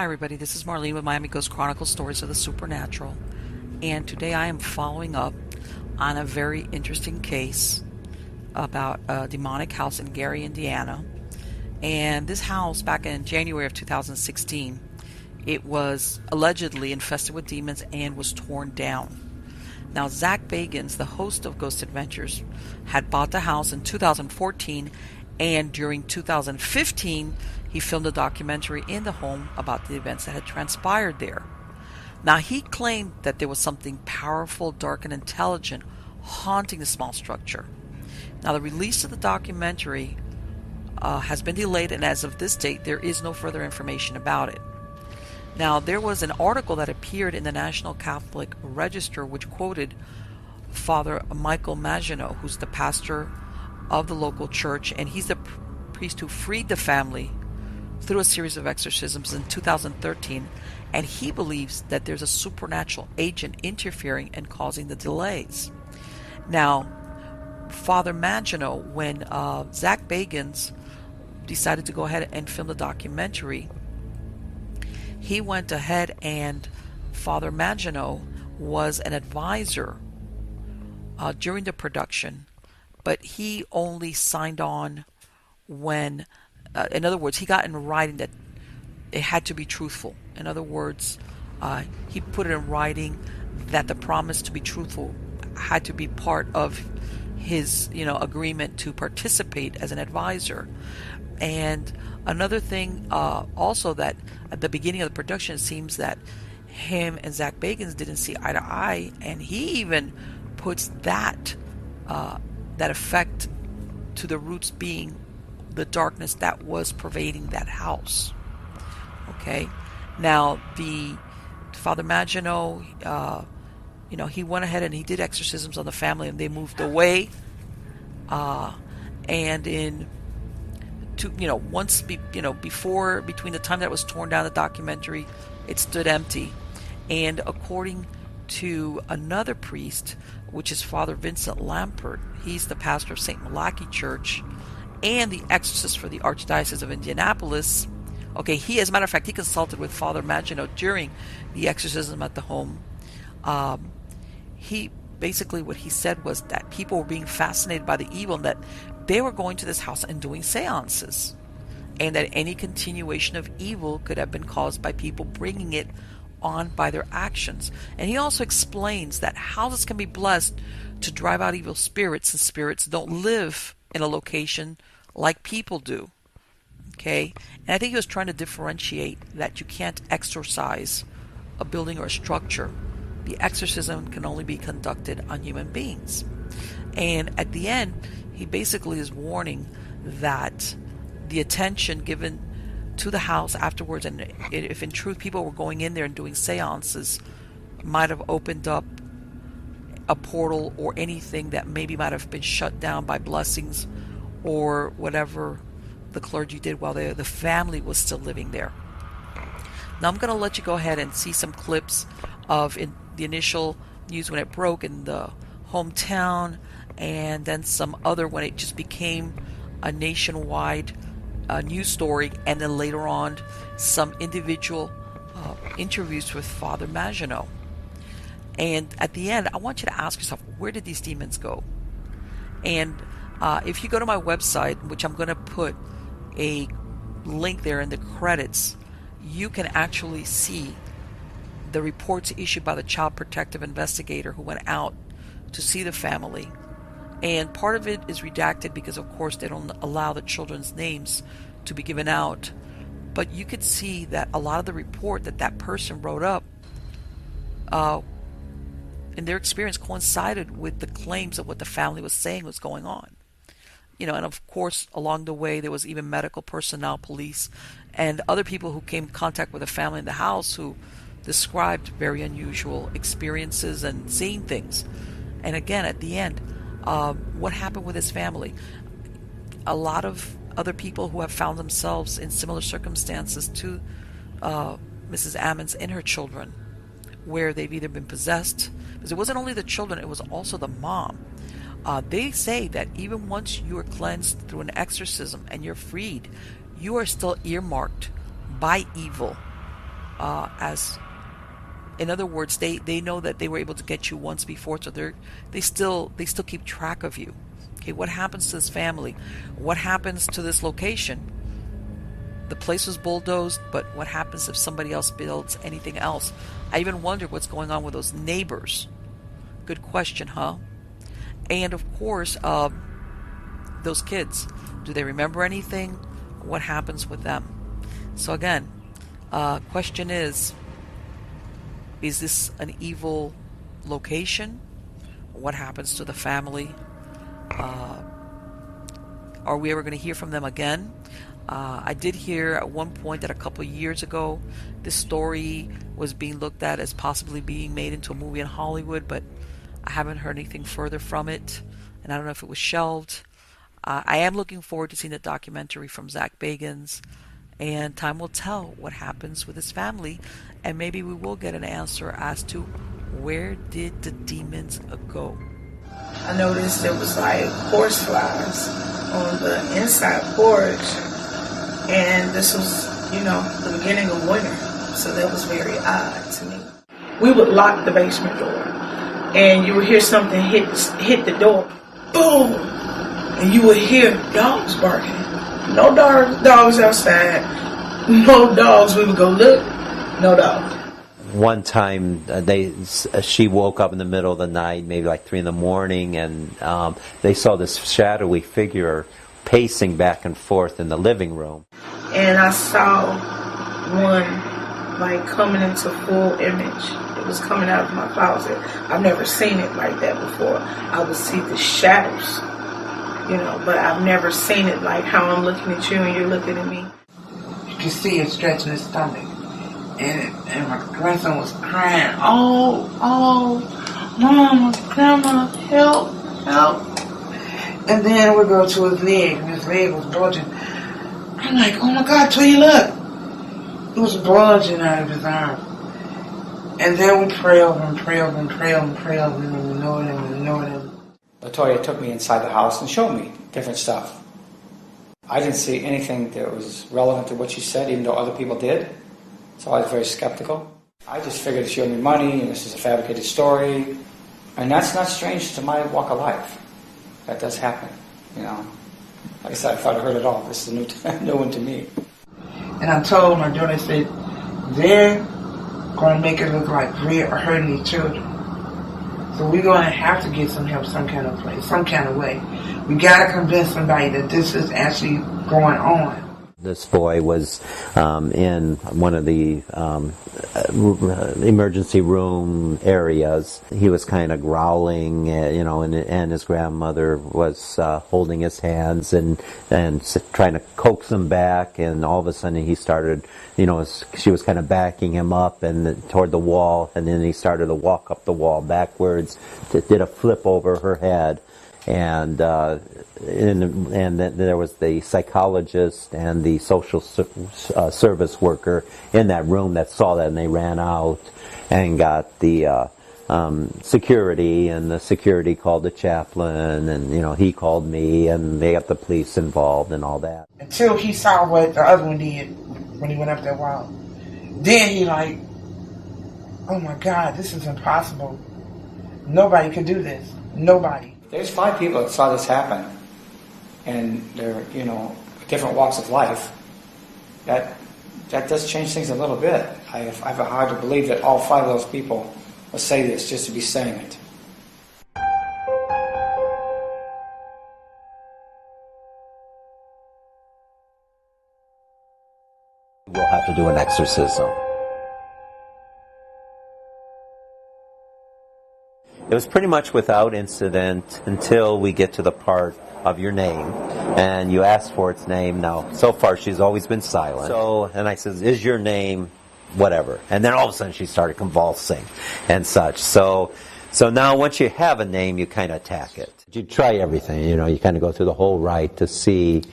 Hi everybody, this is Marlene with Miami Ghost Chronicles Stories of the Supernatural, and today I am following up on a very interesting case about a demonic house in Gary, Indiana. And this house, back in January of 2016, it was allegedly infested with demons and was torn down. Now, Zach Bagans, the host of Ghost Adventures, had bought the house in 2014, and during 2015 he filmed a documentary in the home about the events that had transpired there. Now, he claimed that there was something powerful, dark, and intelligent haunting the small structure. Now, the release of the documentary has been delayed, and as of this date, there is no further information about it. Now, there was an article that appeared in the National Catholic Register which quoted Father Michael Maginot, who's the pastor of the local church, and he's the priest who freed the family through a series of exorcisms in 2013, and he believes that there's a supernatural agent interfering and causing the delays. Now, Father Maginot, when Zach Bagans decided to go ahead and film the documentary, he went ahead, and Father Maginot was an advisor during the production, but he only signed on when in other words, he got in writing that it had to be truthful. In other words, he put it in writing that the promise to be truthful had to be part of his, agreement to participate as an advisor. And another thing, also, that at the beginning of the production, it seems that him and Zach Bagans didn't see eye to eye, and he even puts that effect to the roots being the darkness that was pervading that house. Okay, now the Father Maginot, he went ahead and he did exorcisms on the family, and they moved away. And between the time that it was torn down, the documentary, it stood empty. And according to another priest, which is Father Vincent Lampert, he's the pastor of St. Malachy Church and the exorcist for the Archdiocese of Indianapolis. Okay, he, as a matter of fact, he consulted with Father Maginot during the exorcism at the home. He basically, what he said was that people were being fascinated by the evil, and that they were going to this house and doing seances, and that any continuation of evil could have been caused by people bringing it on by their actions. And he also explains that houses can be blessed to drive out evil spirits, and spirits don't live in a location like people do. Okay, and I think he was trying to differentiate that you can't exorcise a building or a structure. The exorcism can only be conducted on human beings. And at the end, he basically is warning that the attention given to the house afterwards, and if in truth people were going in there and doing seances, might have opened up a portal or anything that maybe might have been shut down by blessings or whatever the clergy did while the family was still living there. Now, I'm going to let you go ahead and see some clips of the initial news when it broke in the hometown, and then some other when it just became a nationwide news story, and then later on some individual interviews with Father Maginot. And at the end, I want you to ask yourself, where did these demons go? And if you go to my website, which I'm going to put a link there in the credits, you can actually see the reports issued by the child protective investigator who went out to see the family. And part of it is redacted because, of course, they don't allow the children's names to be given out. But you could see that a lot of the report that person wrote up, in their experience, coincided with the claims of what the family was saying was going on. And of course, along the way, there was even medical personnel, police, and other people who came in contact with the family in the house who described very unusual experiences and seeing things. And again, at the end, what happened with his family? A lot of other people who have found themselves in similar circumstances to Mrs. Ammons and her children, where they've either been possessed, because it wasn't only the children, it was also the mom. They say that even once you are cleansed through an exorcism and you're freed, you are still earmarked by evil as in other words, they know that they were able to get you once before, so they still keep track of you. Okay, what happens to this family? What happens to this location? The place was bulldozed, but what happens if somebody else builds anything else? I even wondered what's going on with those neighbors. Good question, huh? And of course, those kids. Do they remember anything? What happens with them? So again, question is this an evil location? What happens to the family? Are we ever going to hear from them again? I did hear at one point that a couple of years ago, this story was being looked at as possibly being made into a movie in Hollywood, but I haven't heard anything further from it, and I don't know if it was shelved. I am looking forward to seeing the documentary from Zach Bagans, and time will tell what happens with his family, and maybe we will get an answer as to where did the demons go. I noticed there was like horseflies on the inside porch, and this was, the beginning of winter, so that was very odd to me. We would lock the basement door, and you would hear something hit the door, boom, and you would hear dogs barking. No dogs outside, no dogs. We would go look, no dogs. One time, she woke up in the middle of the night, maybe like 3 in, and they saw this shadowy figure pacing back and forth in the living room. And I saw one like coming into full image. It was coming out of my closet. I've never seen it like that before. I would see the shadows, but I've never seen it like how I'm looking at you and you're looking at me. You could see it stretching his stomach. And my grandson was crying, oh, Mama, Grandma, help. And then we go to his leg, and his leg was bulging. I'm like, oh my God, till you look. It was bulging out of his arm. And then we pray over and we ignored him. Latoya took me inside the house and showed me different stuff. I didn't see anything that was relevant to what she said, even though other people did. So I was very skeptical. I just figured she owed me money, and this is a fabricated story. And that's not strange to my walk of life. That does happen, Like I said, I thought I heard it all. This is a new one to me. And I told my daughter, I said, they're going to make it look like we are hurting these children. So we're going to have to get some help some kind of place, some kind of way. We got to convince somebody that this is actually going on. This boy was in one of the emergency room areas. He was kind of growling, and his grandmother was holding his hands and trying to coax him back. And all of a sudden, he started, she was kind of backing him up and toward the wall, and then he started to walk up the wall backwards. Did a flip over her head. And then there was the psychologist and the social service worker in that room that saw that, and they ran out and got the security, and the security called the chaplain, and he called me, and they got the police involved and all that. Until he saw what the other one did when he went up that wall, then he like, oh my God, this is impossible. Nobody could do this. Nobody. There's 5 people that saw this happen, and they're, different walks of life. That does change things a little bit. I have a hard to believe that all 5 of those people will say this just to be saying it. We'll have to do an exorcism. It was pretty much without incident until we get to the part of your name, and you ask for its name. Now, so far she's always been silent. And I says, is your name whatever? And then all of a sudden she started convulsing and such. So now once you have a name, you kind of attack it. You try everything, you kind of go through the whole rite to see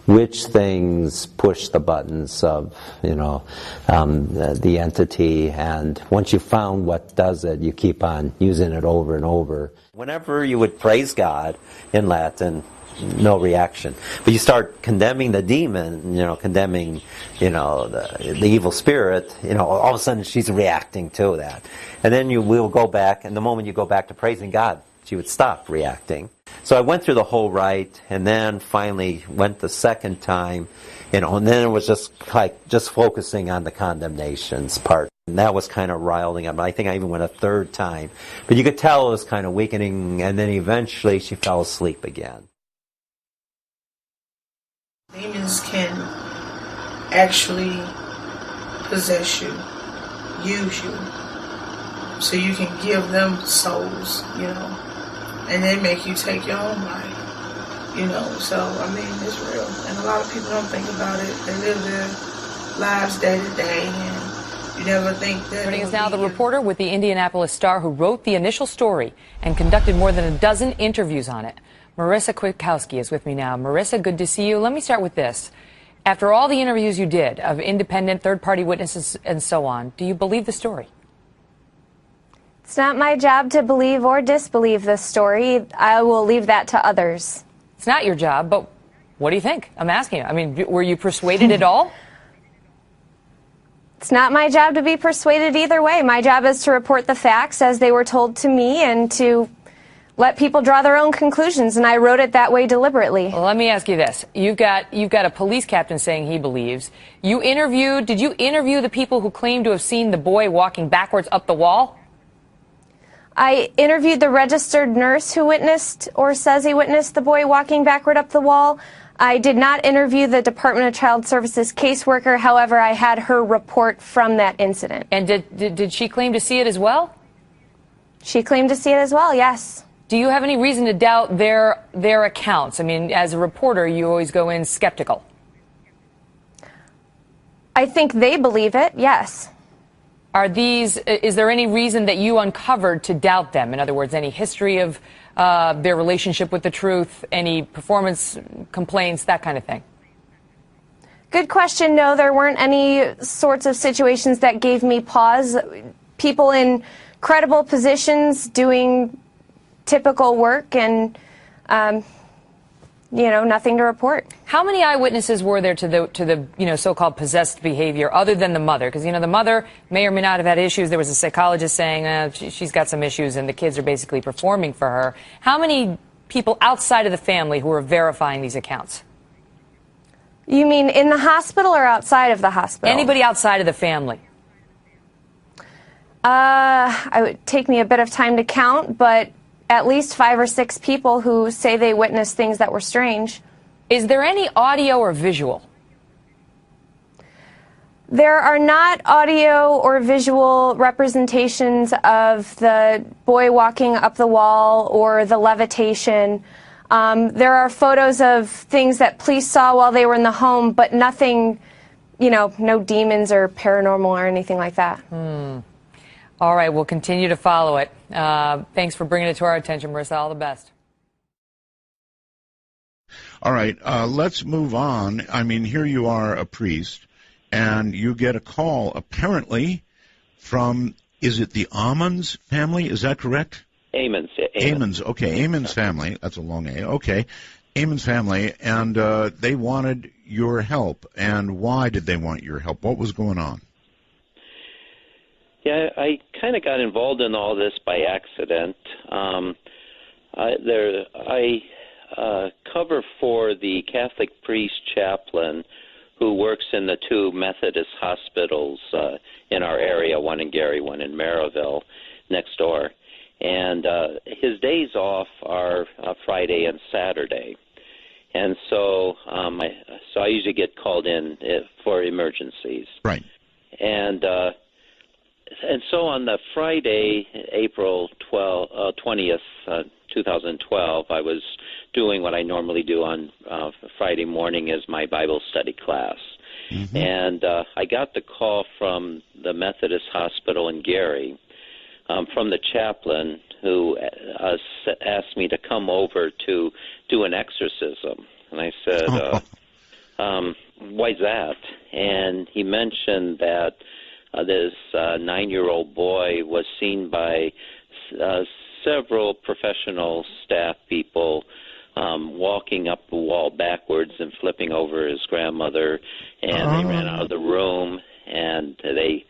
which things push the buttons of, the entity. And once you found what does it, you keep on using it over and over. Whenever you would praise God in Latin, no reaction. But you start condemning the demon, condemning, the evil spirit, all of a sudden she's reacting to that. And then we'll go back, and the moment you go back to praising God, she would stop reacting. So I went through the whole rite, and then finally went the second time, and then it was just focusing on the condemnations part. And that was kind of riling up. I think I even went a third time. But you could tell it was kind of weakening, and then eventually she fell asleep again. Demons can actually possess you, use you, so you can give them souls, and then make you take your own life, So, it's real. And a lot of people don't think about it. They live their lives day to day, and you never think that. Joining us now, the reporter with the Indianapolis Star who wrote the initial story and conducted more than a dozen interviews on it. Marissa Kwiatkowski is with me now. Marissa, good to see you. Let me start with this. After all the interviews you did of independent third-party witnesses and so on, do you believe the story? It's not my job to believe or disbelieve this story. I will leave that to others. It's not your job, but what do you think? I'm asking you. Were you persuaded at all? It's not my job to be persuaded either way. My job is to report the facts as they were told to me and to let people draw their own conclusions, and I wrote it that way deliberately. Well, let me ask you this. You've got a police captain saying he believes. Did you interview the people who claim to have seen the boy walking backwards up the wall? I interviewed the registered nurse who witnessed or says he witnessed the boy walking backward up the wall. I did not interview the Department of Child Services caseworker. However, I had her report from that incident. And did she claim to see it as well? She claimed to see it as well, yes. Do you have any reason to doubt their accounts? As a reporter, you always go in skeptical. I think they believe it, yes. Is there any reason that you uncovered to doubt them? In other words, any history of their relationship with the truth, any performance complaints, that kind of thing? Good question. No, there weren't any sorts of situations that gave me pause. People in credible positions doing typical work and, nothing to report. How many eyewitnesses were there to the so-called possessed behavior other than the mother? Because, the mother may or may not have had issues. There was a psychologist saying she's got some issues and the kids are basically performing for her. How many people outside of the family who are verifying these accounts? You mean in the hospital or outside of the hospital? Anybody outside of the family. It would take me a bit of time to count, but at least 5 or 6 people who say they witnessed things that were strange. Is there any audio or visual? There are not audio or visual representations of the boy walking up the wall or the levitation. There are photos of things that police saw while they were in the home, but nothing, no demons or paranormal or anything like that. All right, we'll continue to follow it. Thanks for bringing it to our attention, Marissa. All the best. All right, let's move on. Here you are, a priest, and you get a call, apparently, from, is it the Ammons family? Is that correct? Ammons. Ammons, okay. Ammons family. That's a long A. Okay. Ammons family, and they wanted your help. And why did they want your help? What was going on? Yeah, I kind of got involved in all this by accident. I cover for the Catholic priest chaplain who works in the 2 Methodist hospitals in our area, one in Gary, one in Maryville, next door. And his days off are Friday and Saturday. And so I usually get called in for emergencies. Right. And so on the Friday, April 20th, 2012, I was doing what I normally do on Friday morning as my Bible study class. Mm-hmm. And I got the call from the Methodist Hospital in Gary from the chaplain who asked me to come over to do an exorcism. And I said, why's that? And he mentioned that this 9-year-old boy was seen by several professional staff people walking up the wall backwards and flipping over his grandmother, and they ran out of the room, and they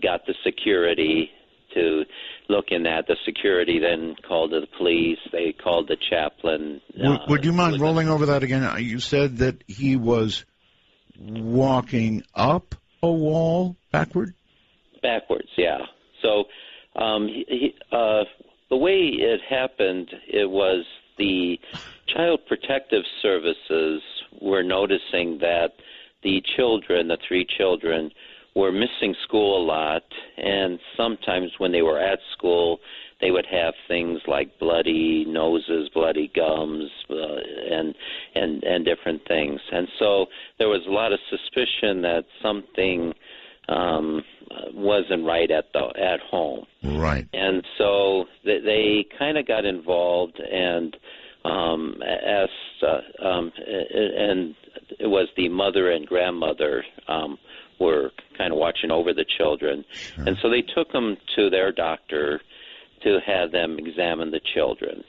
got the security to look in that. The security then called the police. They called the chaplain. Would you mind rolling over that again? You said that he was walking up a wall backward? Backwards, yeah. So the way it happened, it was the Child Protective Services were noticing that the children, the 3 children, were missing school a lot, and sometimes when they were at school, they would have things like bloody noses, bloody gums, and different things. And so there was a lot of suspicion that something wasn't right at home. Right. And so they kind of got involved and asked, and it was the mother and grandmother were kind of watching over the children. Sure. And so they took them to their doctor to have them examine the children.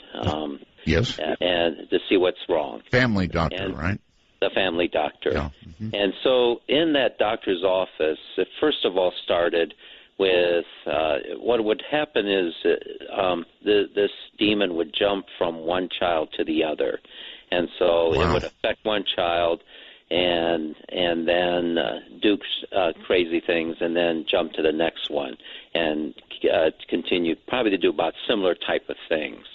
Yes. And to see what's wrong. Family doctor, right? The family doctor. Yeah. Mm-hmm. And so in that doctor's office, it first of all started with what would happen is this demon would jump from one child to the other. And so it would affect one child and then do crazy things and then jump to the next one and continue probably to do about similar type of things.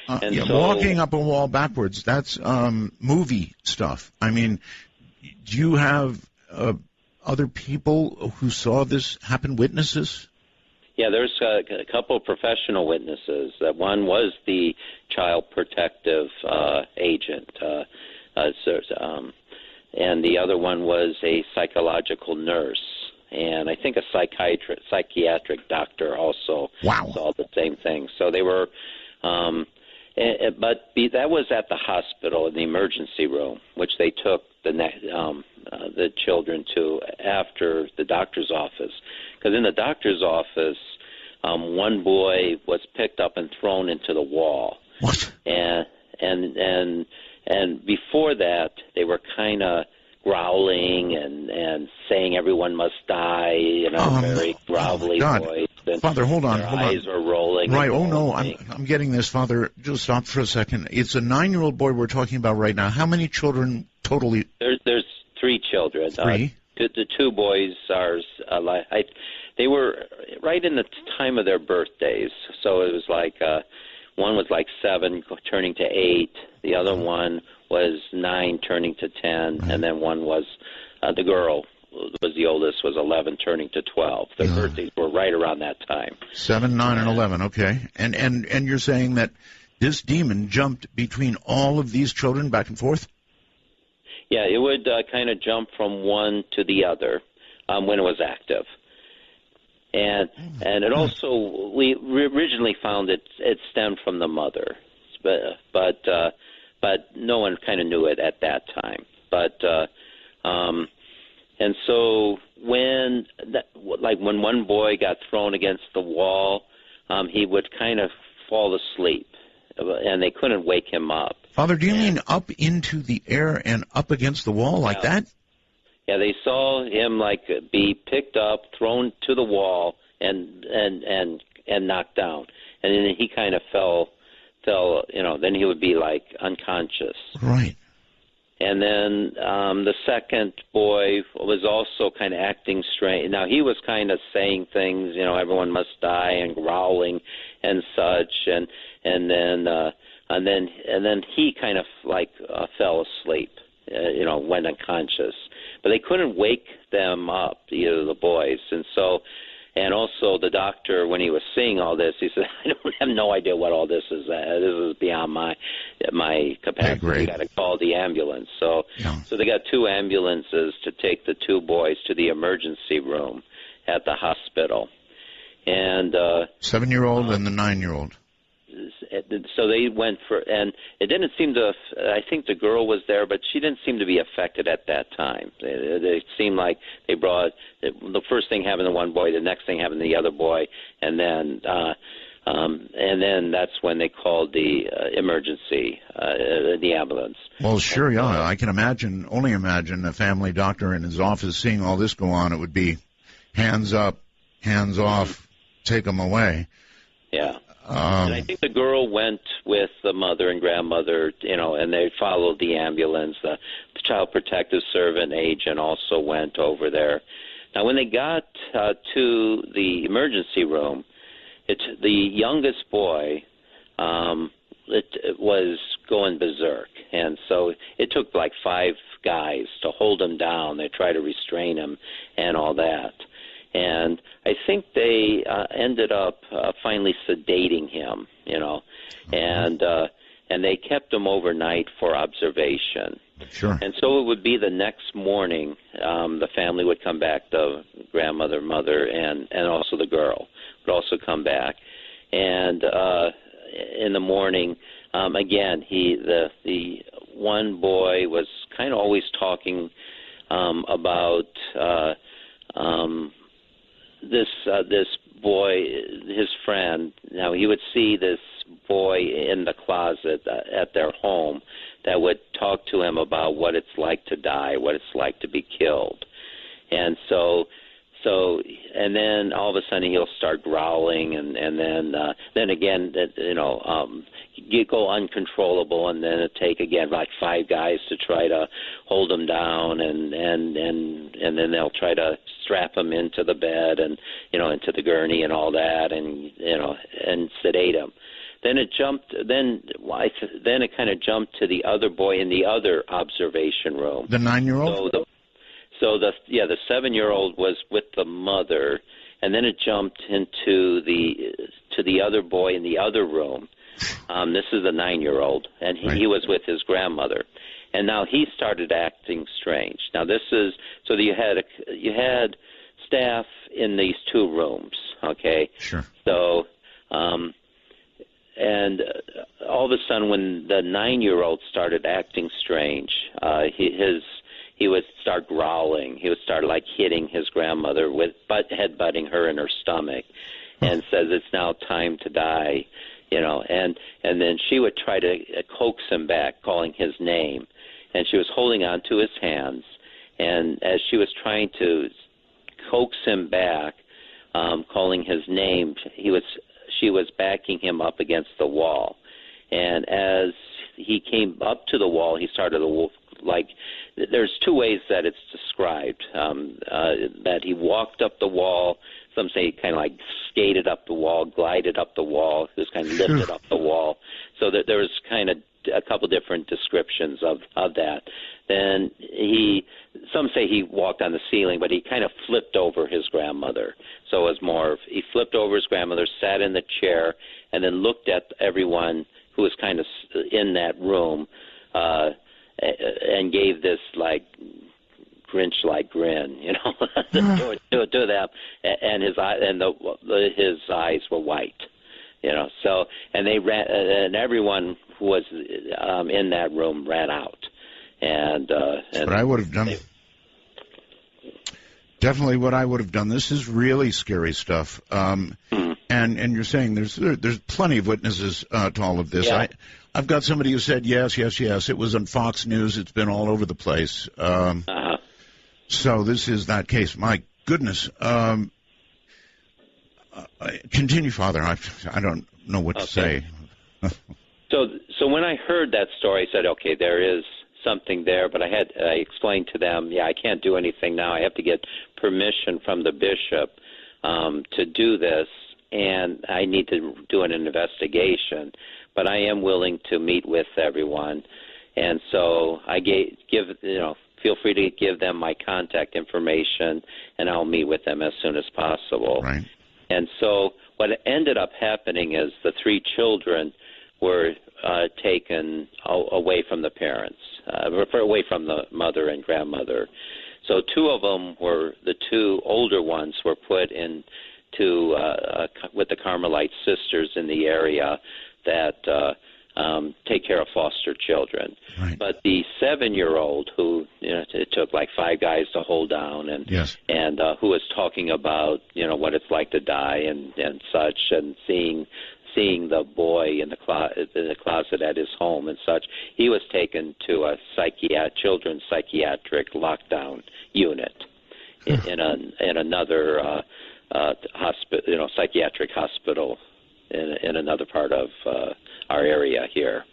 So, walking up a wall backwards, that's movie stuff. I mean, do you have other people who saw this happen, witnesses? Yeah, there's a couple of professional witnesses. One was the child protective agent, and the other one was a psychological nurse, and I think a psychiatric doctor also saw the same thing. So they were, but that was at the hospital in the emergency room, which they took the children to after the doctor's office, because in the doctor's office, one boy was picked up and thrown into the wall. What? And before that, they were kind of growling and saying everyone must die, very growly voice. And Father, hold on. Their eyes were rolling. Right. Oh, no, I'm getting this, Father. Just stop for a second. It's a 9-year-old boy we're talking about right now. How many children totally? There's 3 children. 3? The 2 boys are they were right in the time of their birthdays. So it was like one was like 7 turning to 8. The other one was 9 turning to 10. And then one was the girl was the oldest, was 11 turning to 12. Their birthdays were right around that time. 7, 9, and 11. Okay. And you're saying that this demon jumped between all of these children back and forth? Yeah, it would kind of jump from one to the other when it was active. And it also, we originally found it stemmed from the mother, but no one kind of knew it at that time. And so when one boy got thrown against the wall, he would kind of fall asleep, and they couldn't wake him up. Father, do you mean up into the air and up against the wall like that? Yeah, they saw him be picked up, thrown to the wall, and knocked down, and then he kind of fell. Then he would be unconscious. Right. And then the second boy was also kind of acting strange. Now he was kind of saying things, everyone must die, and growling and such, and then he kind of fell asleep, went unconscious. But they couldn't wake them up, either of the boys, and also the doctor, when he was seeing all this, he said, I have no idea what all this is. This is beyond my capacity. You got to call the ambulance. So they got 2 ambulances to take the 2 boys to the emergency room at the hospital. And 7-year-old and the 9-year-old. So they went and it didn't seem to, I think the girl was there, but she didn't seem to be affected at that time. It seemed like they brought, the first thing happened to one boy, the next thing happened to the other boy, and then And then that's when they called the emergency, the ambulance. Well, sure, yeah. I can only imagine a family doctor in his office seeing all this go on. It would be hands up, hands off, take them away. Yeah. And I think the girl went with the mother and grandmother, and they followed the ambulance. The child protective servant agent also went over there. Now, when they got to the emergency room, the youngest boy it was going berserk, and so it took like 5 guys to hold him down. They tried to restrain him and all that, and I think they ended up finally sedating him, and they kept him overnight for observation. Sure. And so it would be the next morning, the family would come back, the grandmother, mother, and also the girl would also come back. And in the morning, again, the one boy was kind of always talking about this boy, his friend. Now, he would see this boy in the closet at their home that would talk to him about what it's like to die, what it's like to be killed. And so and then all of a sudden he'll start growling, and then again, you go uncontrollable, and then it take again like 5 guys to try to hold him down, and then they'll try to strap him into the bed and into the gurney and all that, and sedate him. Then it kind of jumped to the other boy in the other observation room. The 9-year-old? So the 7-year-old was with the mother, and then it jumped into the other boy in the other room. This is the 9-year-old, and he was with his grandmother. And now he started acting strange. Now this is so that you had staff in these 2 rooms, okay? Sure. So and all of a sudden, when the 9-year-old started acting strange, he would start growling. He would start like hitting his grandmother with headbutting her in her stomach, and says it's now time to die, And then she would try to coax him back, calling his name, and she was holding on to his hands. And as she was trying to coax him back, calling his name, she was backing him up against the wall. And as he came up to the wall, he started to there's 2 ways that it's described, that he walked up the wall. Some say he kind of like skated up the wall, glided up the wall, just kind of lifted up the wall. So that there was kind of a couple different descriptions of that. Then some say he walked on the ceiling, but he kind of flipped over his grandmother. So it was he flipped over his grandmother, sat in the chair, and then looked at everyone who was kind of in that room, and gave this Grinch-like grin, to them, and his eyes were white, So, and they ran, and everyone who was in that room ran out, and what I would have done. Definitely, what I would have done. This is really scary stuff. And you're saying there's plenty of witnesses to all of this. Yeah. I've got somebody who said yes. It was on Fox News. It's been all over the place. So this is that case. My goodness. Continue, Father. I don't know what to say. So when I heard that story, I said, okay, there is something there, but I explained to them, I can't do anything now. I have to get permission from the bishop to do this, and I need to do an investigation. But I am willing to meet with everyone, and so I feel free to give them my contact information, and I'll meet with them as soon as possible. Right. And so what ended up happening is the 3 children were taken away from the parents, away from the mother and grandmother. So 2 of them the 2 older ones were put into with the Carmelite sisters in the area that take care of foster children. Right. But the 7-year-old who, it took like 5 guys to hold down, and Yes. and who was talking about, what it's like to die and such, and seeing the boy in the closet at his home and such, he was taken to a children's psychiatric lockdown unit in another hospital, psychiatric hospital in another part of our area here.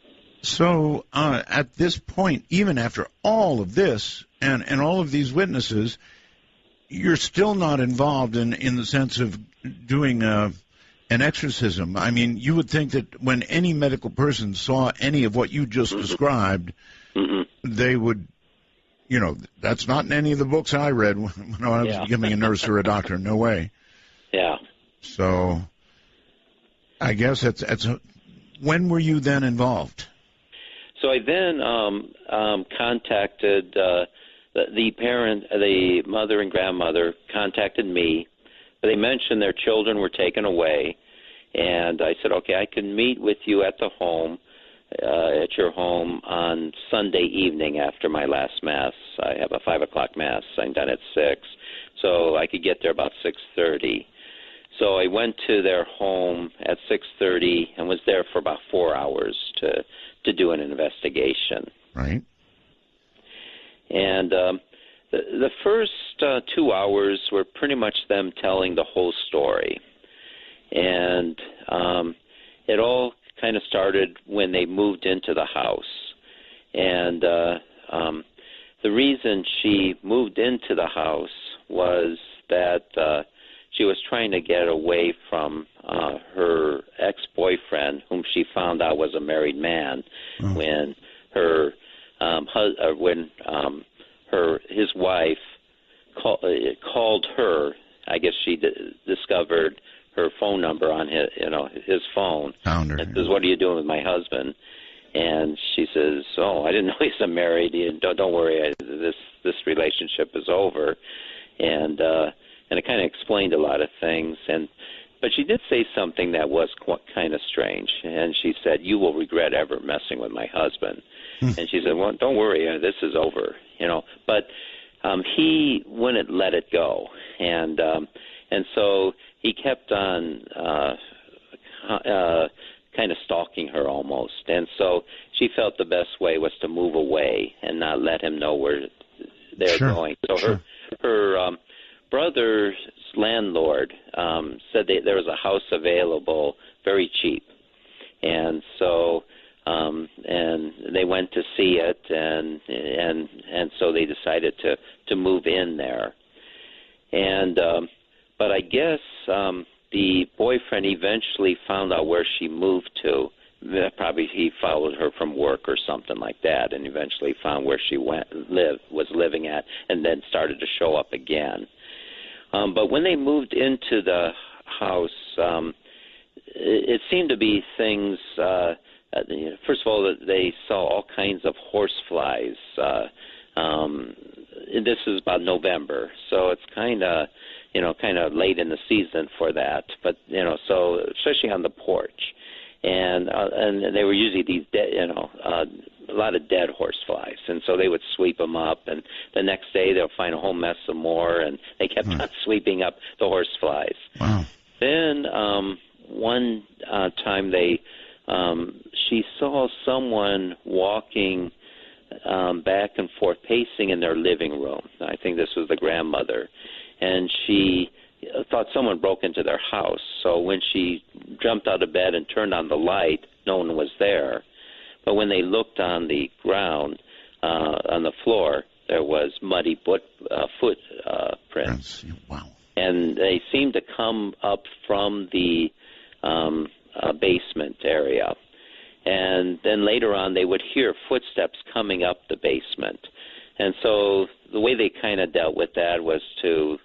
So at this point, even after all of this and all of these witnesses, you're still not involved in the sense of doing an exorcism. I mean, you would think that when any medical person saw any of what you just described, they would, that's not in any of the books I read when I was becoming a nurse or a doctor. No way. Yeah. So I guess when were you then involved? So I then contacted the mother and grandmother contacted me. They mentioned their children were taken away, and I said, okay, I can meet with you at the home, at your home on Sunday evening after my last Mass. I have a 5 o'clock Mass. I'm done at 6, so I could get there about 6:30. So I went to their home at 6:30 and was there for about 4 hours to do an investigation. Right. And the first 2 hours were pretty much them telling the whole story. And it all kind of started when they moved into the house. And the reason she moved into the house was that she was trying to get away from her ex-boyfriend, whom she found out was a married man, when his wife called her. I guess she discovered her phone number on his phone. Found her. And says, "What are you doing with my husband?" And she says, "Oh, I didn't know he's married. Don't worry, this relationship is over." And it kind of explained a lot of things. But she did say something that was kind of strange. And she said, "You will regret ever messing with my husband." And she said, "Well, don't worry, this is over." But he wouldn't let it go, and so he kept on kind of stalking her almost. And so she felt the best way was to move away and not let him know where they're going. So her brother's landlord said that there was a house available very cheap, and so and they went to see it, and so they decided to move in there. And but I guess the boyfriend eventually found out where she moved to. Probably he followed her from work or something like that, and eventually found where she was living at, and then started to show up again. But when they moved into the house, it seemed to be things. First of all, they saw all kinds of horse flies. This is about November, so it's kind of late in the season for that. But so especially on the porch, and they were usually these dead, a lot of dead horse flies, and so they would sweep them up, and the next day they'll find a whole mess of more, and they kept on sweeping up the horse flies. Wow. Then one time she saw someone walking back and forth, pacing in their living room. I think this was the grandmother, and she thought someone broke into their house. So when she jumped out of bed and turned on the light, no one was there. But when they looked on the ground, on the floor, there was muddy footprints. Wow. And they seemed to come up from the basement area. And then later on, they would hear footsteps coming up the basement. And so the way they kind of dealt with that was to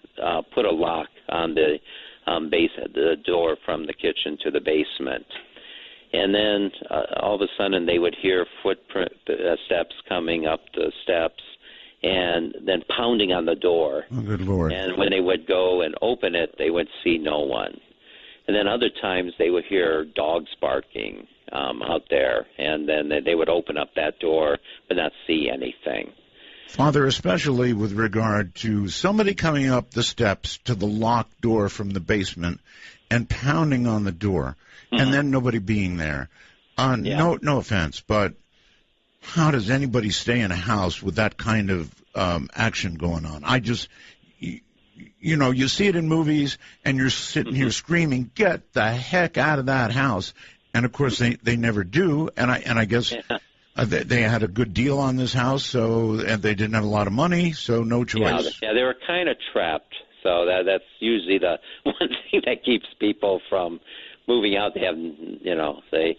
put a lock on the the door from the kitchen to the basement. And then all of a sudden, they would hear steps coming up the steps, and then pounding on the door. Oh, good Lord. And when they would go and open it, they would see no one. And And then other times they would hear dogs barking out there, and then they would open up that door but not see anything. Father, especially with regard to somebody coming up the steps to the locked door from the basement and pounding on the door, and then nobody being there. No offense, but how does anybody stay in a house with that kind of action going on? I just, you know, you see it in movies, and you're sitting here screaming, "Get the heck out of that house!" And of course, they never do. And I guess they had a good deal on this house, and they didn't have a lot of money, so no choice. Yeah, they were kind of trapped. So that's usually the one thing that keeps people from moving out. They have, you know, they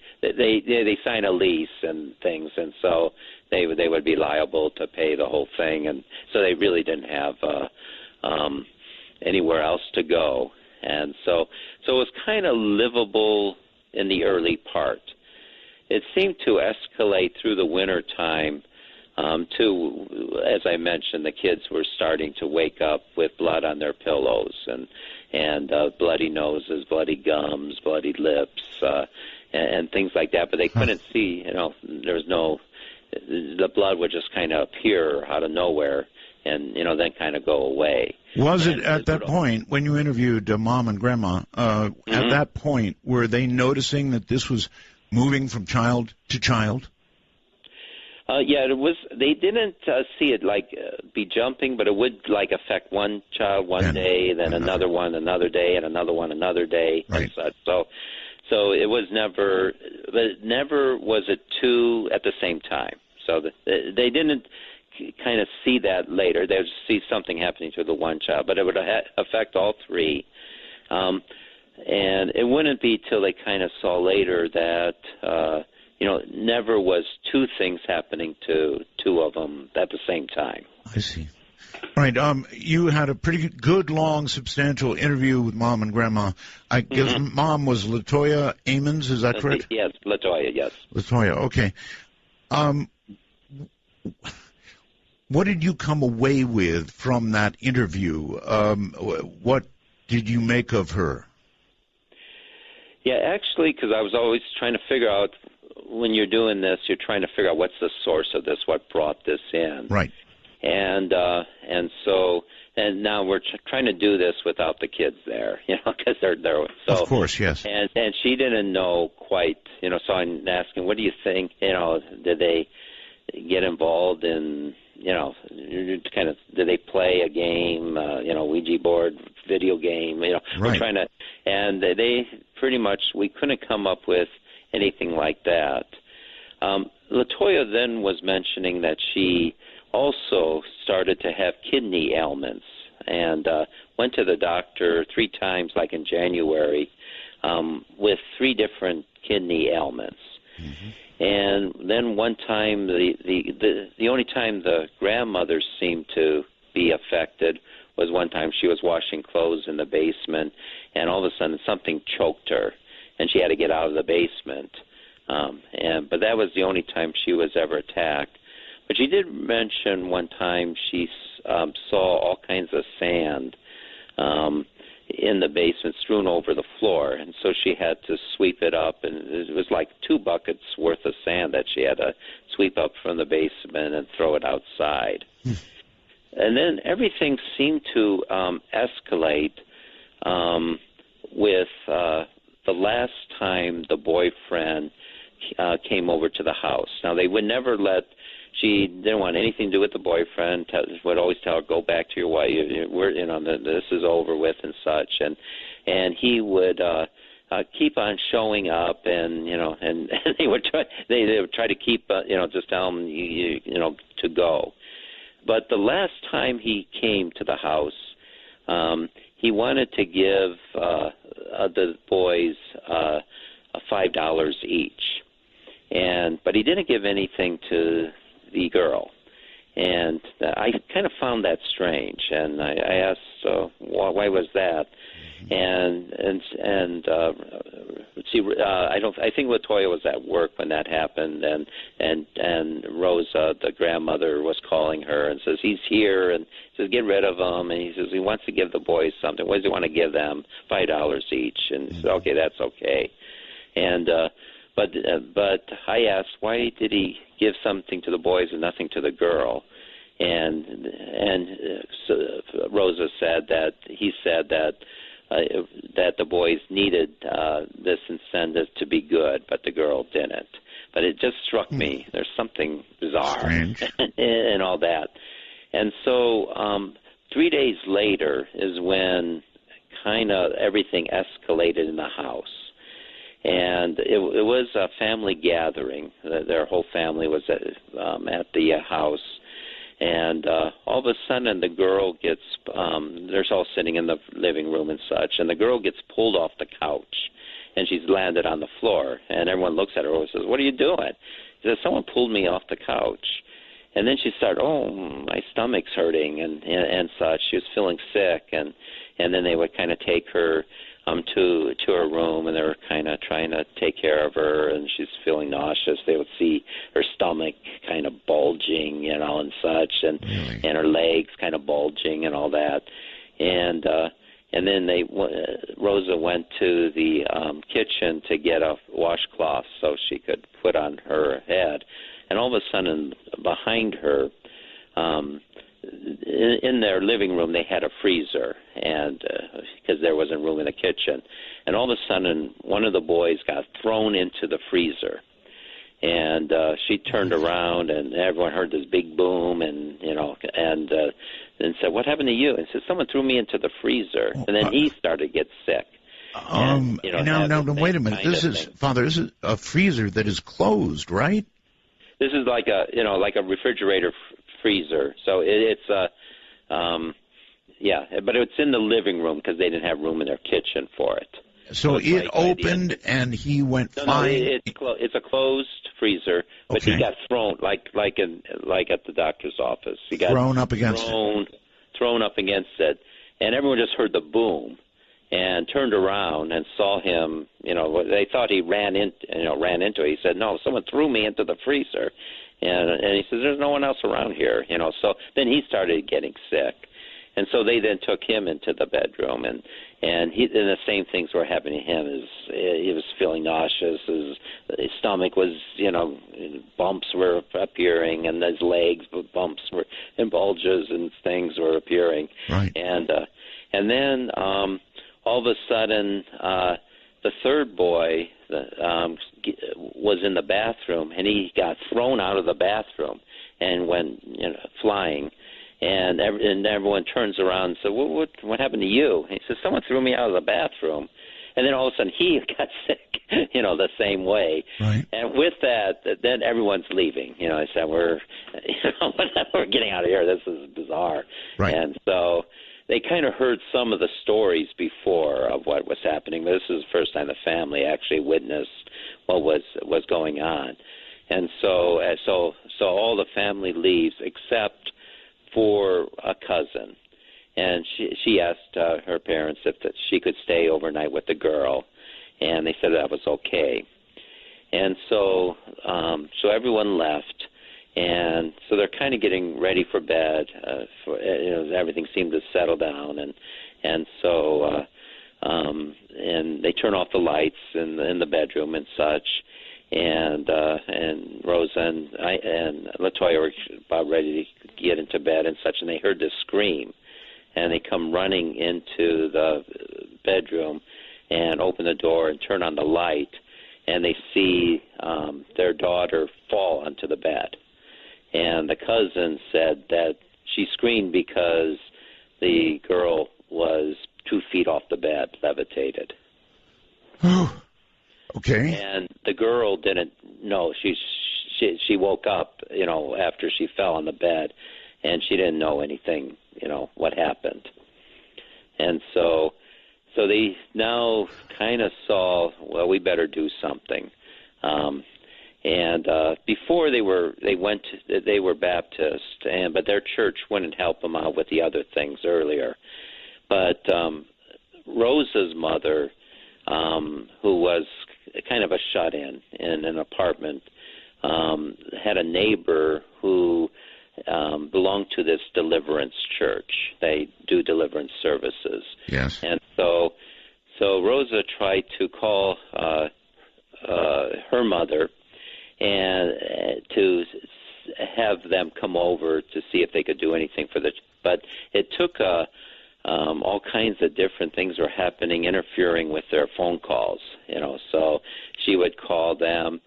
sign a lease and things, and so they would be liable to pay the whole thing, and so they really didn't have anywhere else to go, and so it was kind of livable in the early part. It seemed to escalate through the winter time. As I mentioned, the kids were starting to wake up with blood on their pillows and bloody noses, bloody gums, bloody lips, and things like that. But they couldn't see, you know, the blood would just kind of appear out of nowhere and, you know, then kind of go away. Was it at that point, when you interviewed Mom and Grandma, at that point, were they noticing that this was moving from child to child? Yeah, it was. They didn't see it like be jumping, but it would like affect one child one day, then another one another day, and another one another day, and such. So it was never, but never was it two at the same time. So they didn't kind of see that later. They would see something happening to the one child, but it would affect all three. And it wouldn't be till they kind of saw later that. You know, never was two things happening to two of them at the same time. I see. All right. You had a pretty good, long, substantial interview with Mom and Grandma. I guess Mom was Latoya Amons. Is that correct? Yes, Latoya. Yes. Latoya. Okay. What did you come away with from that interview? What did you make of her? Yeah, actually, because I was always trying to figure out. When you're doing this, you're trying to figure out what's the source of this, what brought this in. Right. And now we're trying to do this without the kids there, you know, because they're so. Of course, yes. And she didn't know quite, you know. So I'm asking, what do you think? You know, did they get involved in, you know, kind of? Did they play a game, you know, Ouija board, video game? You know, right. We're trying to, and they pretty much we couldn't come up with anything like that. Latoya then was mentioning that she also started to have kidney ailments and went to the doctor 3 times, like in January, with 3 different kidney ailments. And then one time, the only time the grandmother seemed to be affected was one time she was washing clothes in the basement, and all of a sudden something choked her. And she had to get out of the basement. But that was the only time she was ever attacked. But she did mention one time she saw all kinds of sand in the basement strewn over the floor. And so she had to sweep it up. And it was like 2 buckets worth of sand that she had to sweep up from the basement and throw it outside. And then everything seemed to escalate with... the last time the boyfriend came over to the house. Now, they would never she didn't want anything to do with the boyfriend, would always tell her, go back to your wife, this is over with and such. And he would keep on showing up, and, you know, and they would try to keep, just tell him, to go. But the last time he came to the house, he wanted to give the boys $5 each, but he didn't give anything to the girl, and I kind of found that strange. And I asked, why was that? And I think Latoya was at work when that happened, and Rosa, the grandmother, was calling her and says he's here, and says get rid of him, and he says he wants to give the boys something. What does he want to give them? $5 each, and he said okay, that's okay. And but I asked why did he give something to the boys and nothing to the girl, and so Rosa said that he said that the boys needed this incentive to be good, but the girl didn't. But it just struck me there's something bizarre in all that. And so 3 days later is when kind of everything escalated in the house. And it was a family gathering. Their whole family was at the house. And all of a sudden, the girl gets, they're all sitting in the living room and such, and the girl gets pulled off the couch, and she's landed on the floor. And everyone looks at her and says, what are you doing? She says, someone pulled me off the couch. And then she started, my stomach's hurting and such. She was feeling sick, and then they would kind of take her to her room, and they were kind of trying to take care of her, and she's feeling nauseous. They would see her stomach kind of bulging, and such, and her legs kind of bulging and all that. And then Rosa went to the kitchen to get a washcloth so she could put on her head. And all of a sudden, behind her, in their living room, they had a freezer, and because there wasn't room in the kitchen. And all of a sudden, one of the boys got thrown into the freezer. And she turned around, and everyone heard this big boom, and said, "What happened to you?" And said, "Someone threw me into the freezer." And then he started to get sick. Now, wait a minute. This is a freezer that is closed, right? This is like a refrigerator freezer. So it's but it's in the living room because they didn't have room in their kitchen for it. So it opened and he went fine. It's a closed freezer, but he got thrown like at the doctor's office. He got thrown up against it, and everyone just heard the boom and turned around and saw him. They thought he ran into it. He said, "No, someone threw me into the freezer." And he says, "There's no one else around here." So then he started getting sick. And so they then took him into the bedroom, and the same things were happening to him. He was feeling nauseous. His stomach was, bumps were appearing, and his legs, bumps were, and bulges and things were appearing. Right. And then all of a sudden, the third boy was in the bathroom, and he got thrown out of the bathroom and went flying. And everyone turns around and says, what happened to you? And he says, someone threw me out of the bathroom. And then all of a sudden he got sick, the same way. Right. And with that, then everyone's leaving. I said, we're getting out of here. This is bizarre. Right. And so they kind of heard some of the stories before of what was happening. But this is the first time the family actually witnessed what was going on. And so all the family leaves except for a cousin, and she asked her parents if she could stay overnight with the girl, and they said that was okay. And so everyone left, and so they're kind of getting ready for bed. Everything seemed to settle down, and so they turn off the lights in the bedroom and such. And Rosa and Latoya were about ready to get into bed and such, and they heard this scream, and they come running into the bedroom and open the door and turn on the light, and they see their daughter fall onto the bed. And the cousin said that she screamed because the girl was 2 feet off the bed, levitated. Oh. Okay. And the girl didn't know. She woke up, after she fell on the bed, and she didn't know anything, what happened. And so they now kind of saw, well, we better do something. And before they were Baptist, but their church wouldn't help them out with the other things earlier. But Rosa's mother who was kind of a shut-in in an apartment, had a neighbor who belonged to this deliverance church. They do deliverance services. Yes. And so Rosa tried to call her mother and to have them come over to see if they could do anything for but it took all kinds of different things were happening, interfering with their phone calls, so she would call them,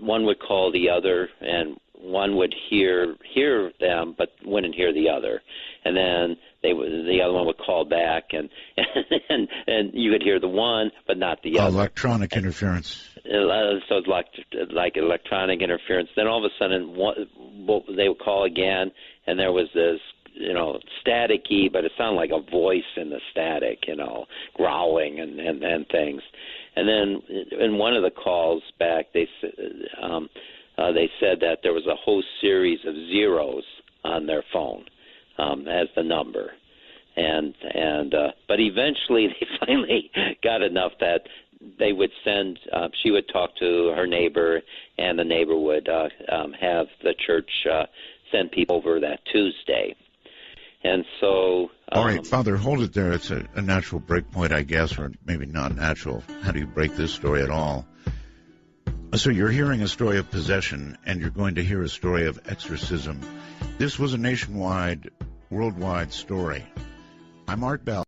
one would call the other, and one would hear them but wouldn't hear the other, and then the other one would call back, and you could hear the one but not the other. Electronic interference. So it's like electronic interference. Then all of a sudden they would call again, and there was this staticky, but it sounded like a voice in the static, growling and things. And then in one of the calls back, they said that there was a whole series of zeros on their phone as the number, but eventually they finally got enough that they would send. She would talk to her neighbor, and the neighbor would have the church send people over that Tuesday. And so... All right, Father, hold it there. It's a natural break point, I guess, or maybe not natural. How do you break this story at all? So you're hearing a story of possession, and you're going to hear a story of exorcism. This was a nationwide, worldwide story. I'm Art Bell.